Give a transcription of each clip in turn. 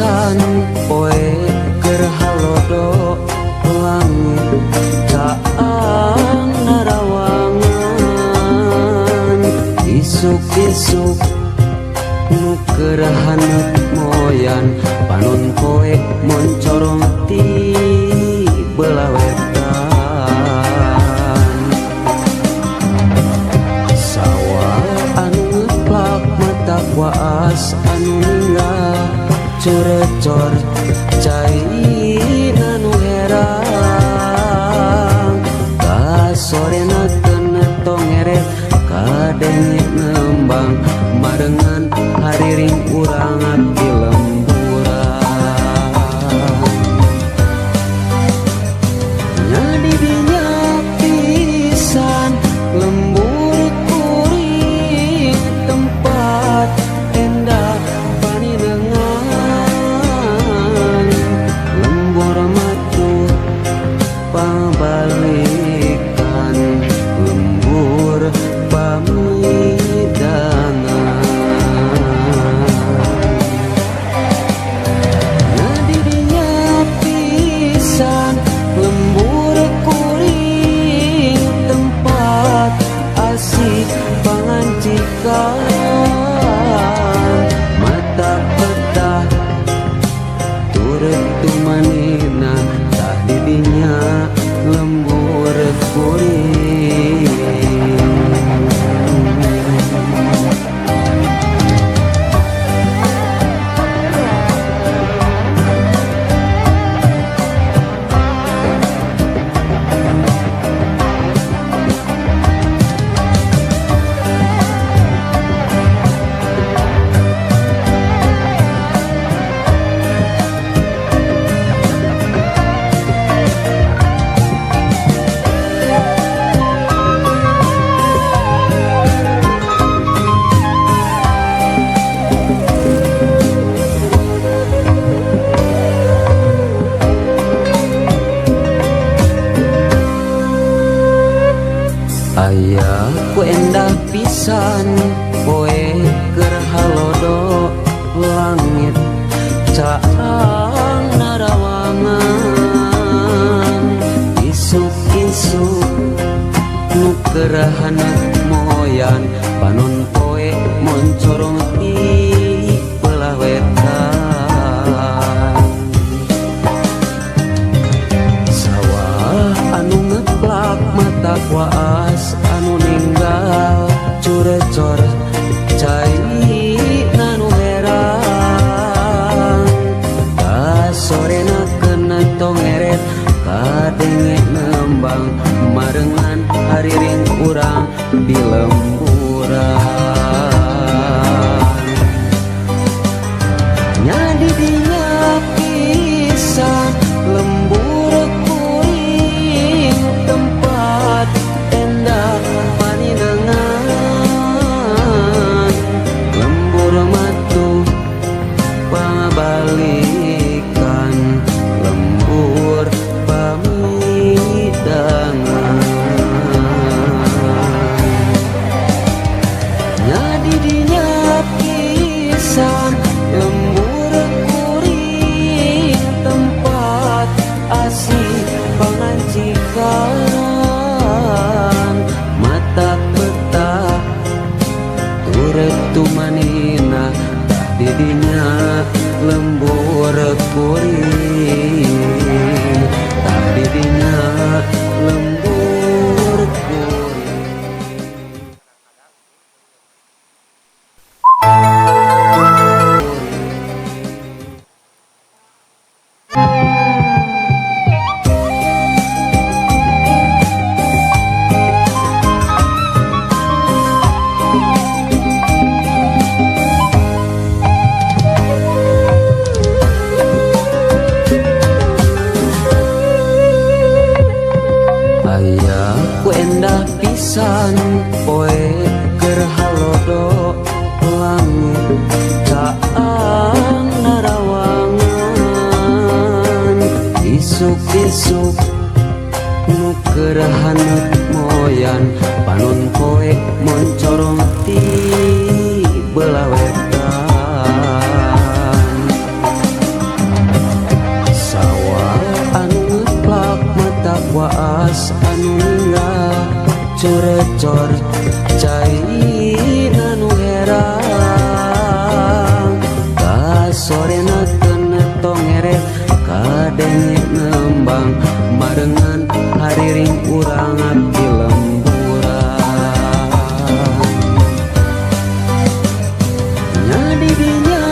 pisan poe keur halodo langit caang narawangan isuk-isuk nu keur haneut moyan panon poe moncorong ti belah wetan sawah anu ngeplak mata kuas anu ninggal corecor caina nu herang kasorena kena tongeret kadenge ngembang marengan hariring urang abdi lemburan nyadi dinya pisan lembur kuring tempat endah paninengan lembur matu pabalikan lembur pamidangan nyadi dinya pisan lembur kuring tempat asik pangancikan mata petah turut tumanina tah didinya lembur kuring aya ku endah pisan poe keur halodo langit caang narawangan isuk-isuk nu keur haneut moyan panon poe moncorong ti belah wetan sawah anu ngeplak mata kuas anu ninggal curecor caina nu herang kasorena kena tongeret kadenge ngembang marengan hariring urang di lemburan nyadi dinya pisan lembur kuring tempat endah paninengan lembur matu pangabalikan lembur pamidangan nyadi dinya pisan lembur kuring tempat asik pangancikan mata petah turut tumanina tah didinya lembur kuring tah didinya lembur kuring. Aya ku endah pisan poe keur halodo langit caang narawangan isuk-isuk nu keur haneut moyan panon poe moncorong ti belah wetan cor cai nanu herang kasorena kena tongeret kadenge nembang marengan hariring urang abdi lemburan nyadi dinya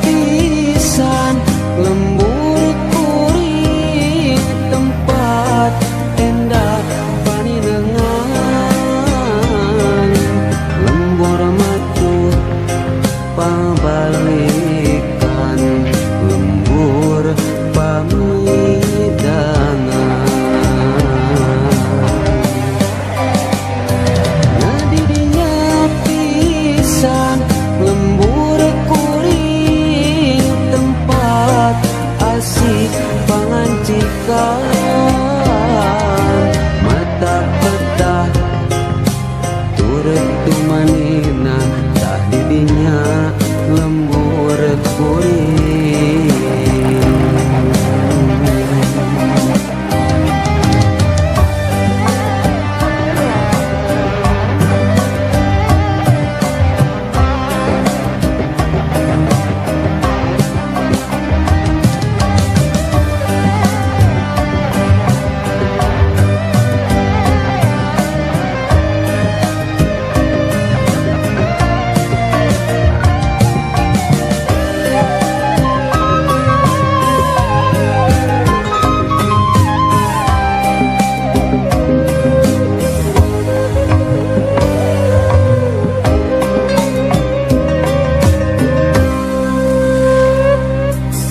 pisan lembur kuring tempat endah paninengan lembur matu pabalikan lembur pamidangan nadi dinya pisan lembur kuring tempat asik pangancikan mata petah turut tumanina tak didinya lembur kuring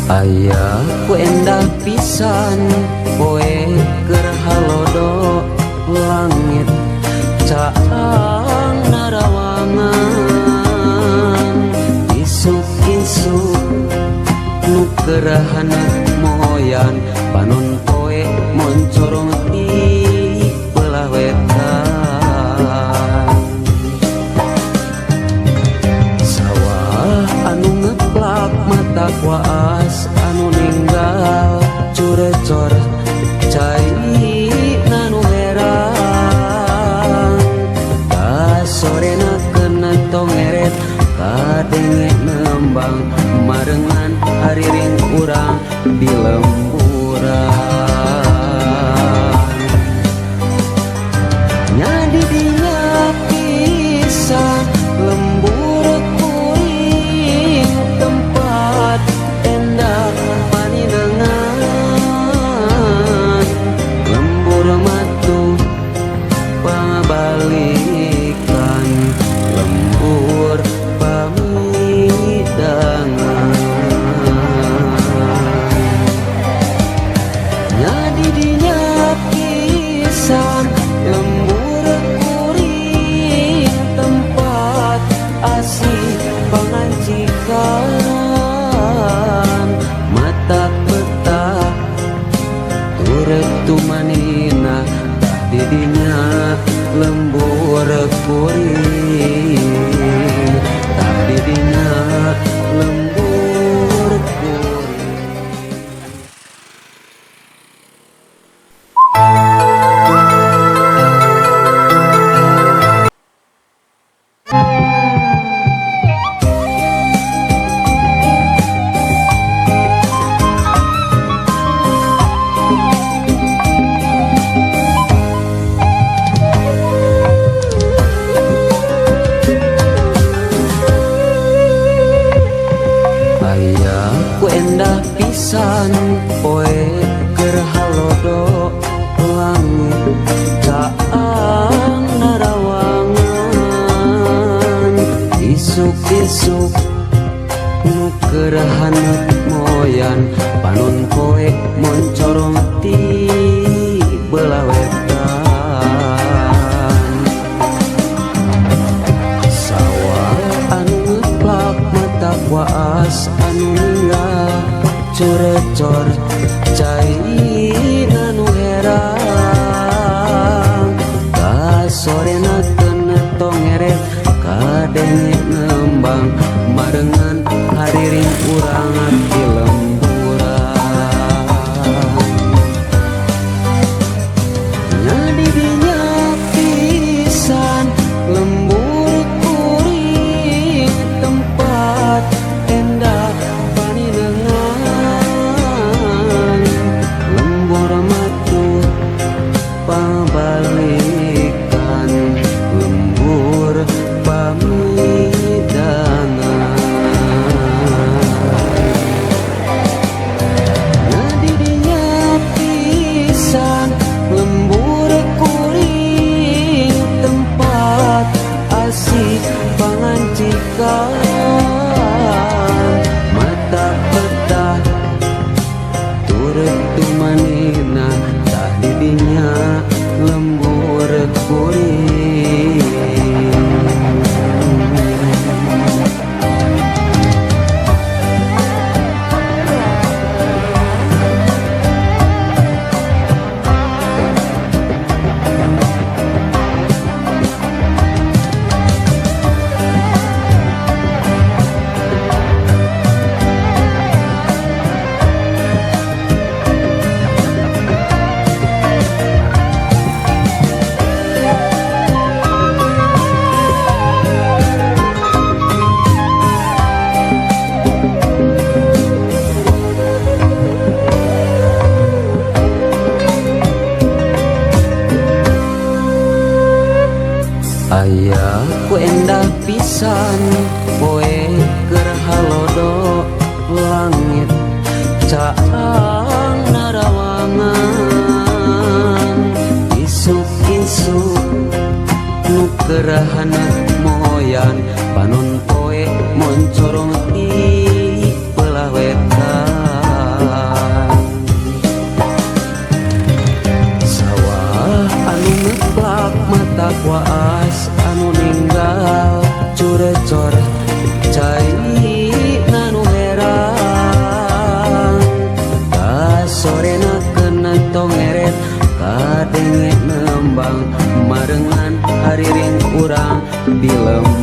aya ku endah pisan poe keur halodo langit caang narawangan isuk-isuk nu kerahana moyan panon poe moncorong di belah wetan sawah anu ngeplak mata kuas anu ninggal curecor cai nanu herang kasorena kena tongeret kadenge nembang marengan hariring urang di lemburan nyadi dinya pisan lembur kuring tempat endah paninengan lembur matu pabalikan lembur pamidangan nyadi dinya pisan lembur kuring tempat asih pangancikan mata petah turut tumanina didinya lembur kuring tak didinya lembur kuring. Aya ku endah pisan poe keur halodo langit caang narawangan isuk-isuk nu kerahana moyan panon poe moncorong ti belah wetan sawah anu ngeplak mata kuas anu ninggal curecor cai nanu herang kasorena kena tongeret kadenge nembang marengan hariring urang abdi lemburan nyadi dinya pisan Aya ku endah pisan poe keur halodo langit caang narawangan isuk-isuk nu kerahana moyan panon poe moncorong di belah wetan sawah anu ngeplak mata kuas anu ninggal curecor cai nanu heran kasorena kena tongeret kadenge nembang marengan hariring urang di lembang